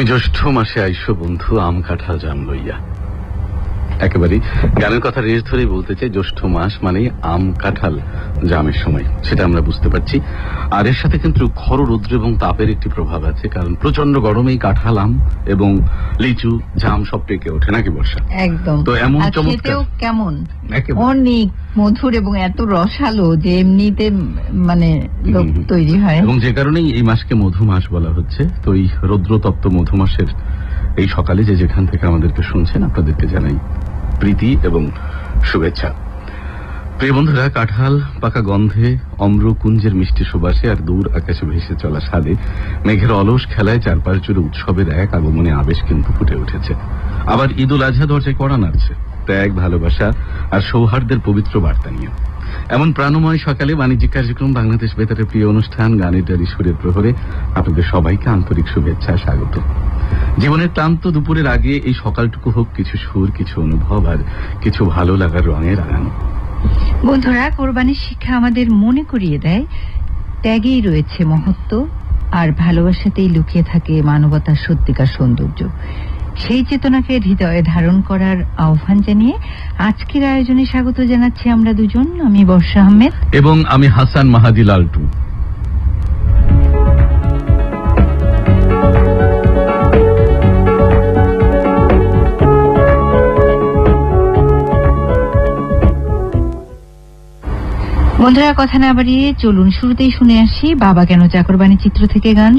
তুমি জ্যৈষ্ঠ মাসে আইসো বন্ধু আম কাঁঠাল জাম লইয়া। একেবারে গানের কথা রেশ ধরেই বলতে চাই, জ্যৈষ্ঠ মাস মানে আম কাঁঠাল জামের সময়, সেটা আমরা বুঝতে পারছি। আর এর সাথে কিন্তু খররৌদ্র এবং তাপের একটি প্রভাব আছে, কারণ প্রচন্ড গরমেই কাঁঠাল, আম এবং লিচু, জাম সব পেকে ওঠে, নাকি বর্ষা? একদম। তো এমন চমৎকার কেমন একেবারে অনেক মধুর এবং এত রসালো যে এমনিতে মানে লোক তৈরি হয়, এবং যে কারণেই এই মাসকে মধু মাস বলা হচ্ছে। তো এই রৌদ্রতপ্ত মধু মাসের এই সকালে যে যেখান থেকে আমাদেরকে শুনছেন, আপনাদেরকে জানাই প্রীতি এবং শুভেচ্ছা। প্রিয় বন্ধুরা, কাঁঠাল পাকা গন্ধে, অম্র কুঞ্জের মিষ্টি সুবাসে আর দূর আকাশে ভেসে চলা স্বাদে, মেঘের অলস খেলায় চারপাশ জুড়ে উৎসবের এক আগমনে আবেশ কিন্তু ফুটে উঠেছে। আবার ঈদ উল আজহা দরজায় কড়া নাড়ছে, ত্যাগ, ভালোবাসা আর সৌহার্দ্যের পবিত্র বার্তা নিয়ে। এমন প্রাণময় সকালে বাণিজ্যিক কার্যক্রম বাংলাদেশ বেতারের প্রিয় অনুষ্ঠান গানের ডায়েরি সুরের প্রহরে আপনাদের সবাইকে আন্তরিক শুভেচ্ছা, স্বাগত। জীবনের ক্লান্ত দুপুরের আগে এই সকালটুকু হোক কিছু সুর, কিছু অনুভব আর কিছু ভালো লাগার রঙে রাঙানো। বন্ধুরা, কোরবানির শিক্ষা আমাদের মনে করিয়ে দেয় ত্যাগেই রয়েছে মহত্ব, আর ভালোবাসাতেই লুকিয়ে থাকে মানবতার সত্যিকার সৌন্দর্য। সেই চেতনাকে হৃদয়ে ধারণ করার আহ্বান জানিয়ে আজকের আয়োজনে স্বাগত জানাচ্ছি আমরা দুজন, আমি বর্ষা আহমেদ এবং আমি হাসান মাহাদি লালটু। বন্ধুরা, কথা না বাড়িয়ে চলুন শুরুতেই শুনে আসি বাবা কেন চাকরবাণী চিত্র থেকে গান।